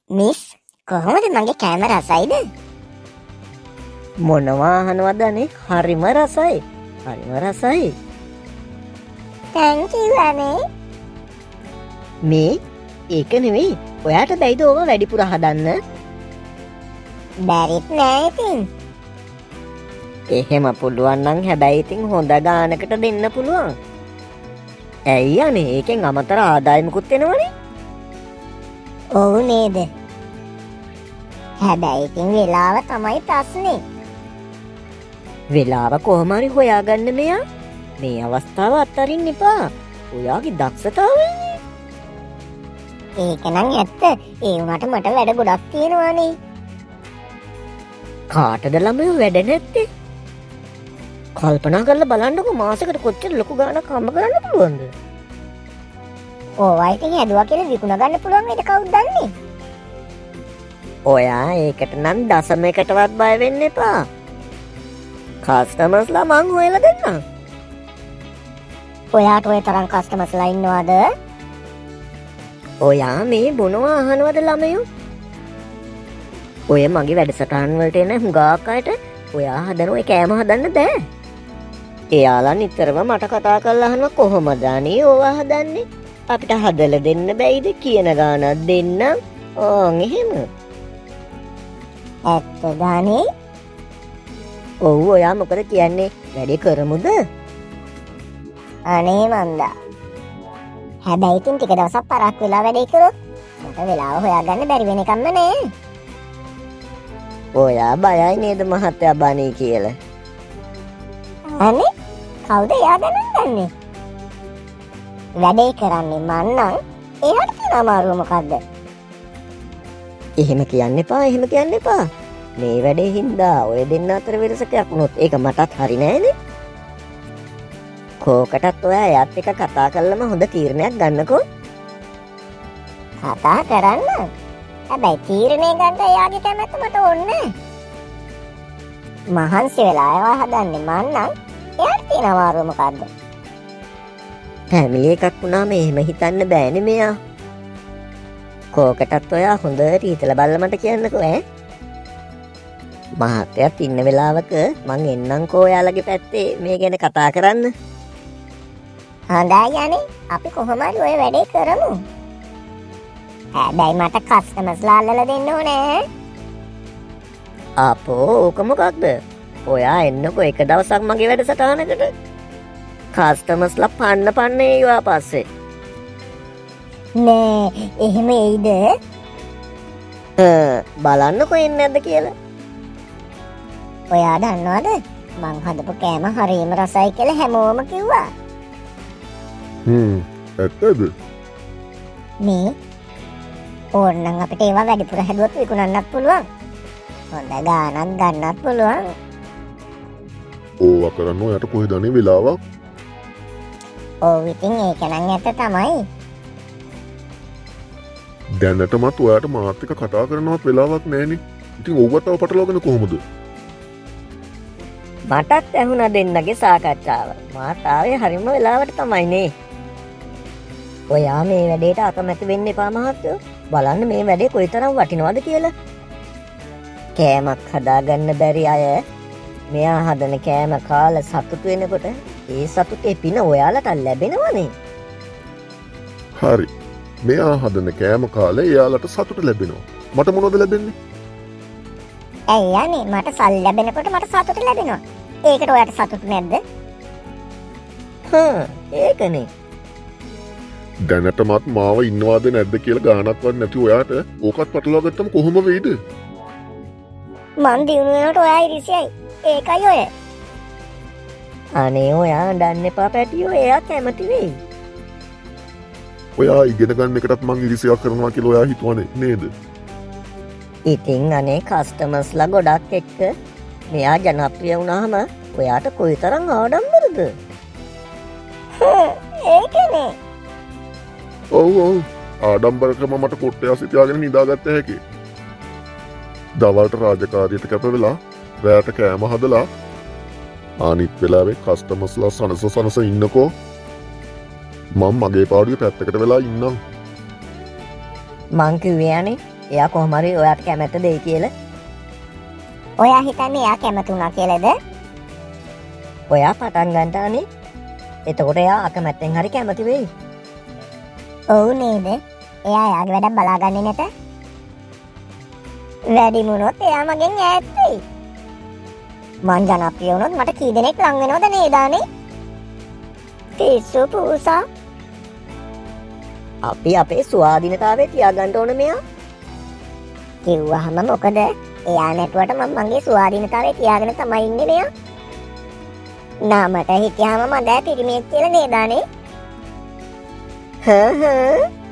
Miss කොහොමද මගේ කෑම රසයිද? මොනවා අහනවද අනේ? හරිම රසයි. හරිම රසයි. තැන්ක් යූ අනේ. මේ ඒක නෙවෙයි. ඔයාට බැයිද ඕවා වැඩිපුර හදන්න? බැරිත් නෑ ඉතින්. එහෙම පුළුවන් නම් හැබැයි ඉතින් හොඳ ගානකට දෙන්න පුළුවන්. ඇයි අනේ ඒකෙන් අමතර ආදායමකුත් එනවනේ. ඔව් නේද? හැබැයි ඉතින් වෙලාව තමයි ප්‍රශ්නේ. වෙලාව කොහොම හරි හොයාගන්න මෙයා. මේ අවස්ථාව අත්හරින්න එපා. ඔයාගේ දක්ෂතාවයනේ. ඒක නම් ඇත්ත. ඒ වුණාට මට වැඩ ගොඩක් තියෙනවානේ. කාටද ළමයෝ වැඩ නැත්තේ? කල්පනා කරලා බලන්නකො මාසෙකට කොච්චර ලොකු ගාණක් හම්බ කරන්න පුළුවන්ද? ඕවා ඉතින් හැදුවා කියලා විකුණ ගන්න පුළුවන් වේද කවුද දන්නේ? ඔයා ඒකට නම් දශමයකටවත් බය වෙන්න එපා. කස්ටමර්ස්ලා මං හොයලා දෙන්නම්. ඔයාට ඔය තරම් කස්ටමර්ස්ලා ඉන්නවද? ඔයා මේ මොනවා අහනවද ළමයෝ? ඔය මගේ වැඩසටහන් වලට එන හුඟක් අයට ඔයා හදන ඔය කෑම හදන්න බෑ. එයාලා නිතරම මට කතා කරලා අහනවා කොහොමද අනේ ඕවා හදන්නේ? අපිට හදලා දෙන්න බැයිද කියන ගානක් දෙන්නම්. ඕන් එහෙම. ඇත්තද අනේ? ඔව් ඔයා මොකද කියන්නේ? වැඩේ කරමුද? අනේ මන්දා. හැබැයි ඉතින් ටික දවසක් පරක් වෙලා වැඩේ කරොත් මට වෙලාව හොයාගන්න බැරි වෙන එකක්ම නෑ. ඔයා බයයි නේද මහත්තයා බණී කියලා? අනේ කවුද එයා ගණන් ගන්නේ? වැඩේ කරන්නේ මං නම් එයාට තියෙන අමාරුව මොකද්ද? එහෙම කියන්න එපා, එහෙම කියන්න එපා. මේ වැඩේ හින්දා ඔය දෙන්න අතර වෙනසක් වුණොත් ඒක මටත් හරි නෑනේ. කෝකටත් ඔයා එයාත් එක්ක කතා කරලම හොඳ තීරණයක් ගන්නකෝ. කතා කරන්න. හැබැයි තීරණය ගන්න එයාගේ කැමැත්ත මට ඕනේ නෑ. මහන්සි වෙලා ඒවා හදන්නේ මං නම් එයාට තියෙන අමාරුව මොකද්ද? ෆැමිලි එකක් වුණාම එහෙම හිතන්න බෑනේ මෙයා. කෝකටත් ඔයා හොඳට හිතලා බලලා මට කියන්නකෝ ඈ. මහත්තයාත් ඉන්න වෙලාවක මං එන්නම්කෝ ඔයාලගේ පැත්තේ මේ ගැන කතා කරන්න. හොඳයි යන්නේ. අපි කොහොම හරි ඔය වැඩේ කරමු. හැබැයි මට කස්ටමර්ස්ලා අල්ලලා දෙන්න ඕනේ. අපෝ ඕක මොකක්ද? ඔයා එන්නකෝ එක දවසක් මගේ වැඩසටහනකට. කස්ටමර්ස්ලා පන්න ඒවා පස්සේ. නෑ එහෙම එයිද? බලන්නකෝ එන්නේ නැද්ද කියලා. ඔයා දන්නවද මං හදපු කෑම හරිම රසයි කියලා හැමෝම කිව්වා. ඇත්තද? මේ ඕන්නම් අපිට ඒවා වැඩිපුර හැදුවොත් විකුණන්නත් පුළුවන්. හොඳ ගාණක් ගන්නත් පුළුවන්. ඕවා කරන්න ඔයාට කොහෙද අනේ වෙලාවක්? ඔව් ඉතින් ඒක නම් ඇත්ත තමයි. දැනටමත් ඔයාට මාත් එක්ක කතා කරනවත් වෙලාවක් නෑනේ. ඉතින් ඕවත් තව පටලවාගෙන කොහොමද? මටත් ඇහුණා දෙන්නගේ සාකච්ඡාව. මාත් ආවේ හරිම වෙලාවට තමයි නේ. ඔයා මේ වැඩේට අකමැති වෙන්න එපා මහත්තයෝ. බලන්න මේ වැඩේ කොයිතරම් වටිනවද කියලා. කෑමක් හදාගන්න බැරි අය මෙයා හදන කෑම කාලා සතුටු වෙනකොට ඒ සතුටේ පින ඔයාලට ලැබෙනවනේ. හරි. මෙයා හදන කෑම කාලේ එයාලට සතුට ලැබෙනවා. මට මොනවද ලැබෙන්නේ? ඇයි යන්නේ මට සල්ලි ලැබෙනකොට මට සතුට ලැබෙනවා. ඒකට ඔයාට සතුට නැද්ද? ඒකනේ. දැනටමත් මාව ඉන්නවාද නැද්ද කියලා ගානක්වත් නැති ඔයාට ඕකත් පටලවාගත්තම කොහොම වෙයිද? මං දිනු වෙනකොට ඔයා ඉරිසියයි. ඒකයි ඔය. අනේ ඔයා දන්න එපා පැටියෝ එයා කැමති වෙයි. ඔයා ඉගෙන ගන්න එකටත් මං ඉරිසියක් කරනවා කියලා ඔයා හිතුවනේ නේද? ඉතින් අනේ කස්ටමර්ස්ලා ගොඩක් එක්ක මෙයා ජනප්‍රිය වුණාම ඔයාට කොයිතරම් ආඩම්බරද? ඒකනේ. ඔව් ආඩම්බරකම මට කොට්ටයක් සිතාගෙන නිදාගත්ත හැකි. දවල්ට රාජකාරියට කැප වෙලා රැයට කෑම හදලා අනිත් වෙලාවේ කස්ටමර්ස්ලා සනස ඉන්නකෝ. මම මගේ පාඩුවේ පැත්තකට වෙලා ඉන්නම්. මං කිව්වේ අනේ එයා කොහොම හරි ඔයාට කැමැත්ත දෙයි කියලා. ඔයා හිතන්නේ එයා කැමති වුණා කියලාද? ඔයා පටන් ගන්නටනේ. එතකොට එයා අකමැත්තෙන් හරි කැමති වෙයි. ඔව් නේද? එයා යාගේ වැඩක් බලාගන්නේ නැත. වැඩි වුණොත් එයා මගෙන් ඈත් වෙයි. මං ජනප්‍රිය වුණොත් මට කී දෙනෙක් ලං වෙනවද නේද අනේ? පිස්සු පූසා. අපි අපේ ස්වාධීනතාවය තියාගන්න ඕන මෙයා. කිව්වහම මොකද? එයා නැතුවට මම මගේ ස්වාධීනතාවය තියාගෙන තමයි ඉන්නේ මෙයා. නාමට හිටියාම මම දැන් පිරිමියෙක් කියලා නේද අනේ? හ්ම්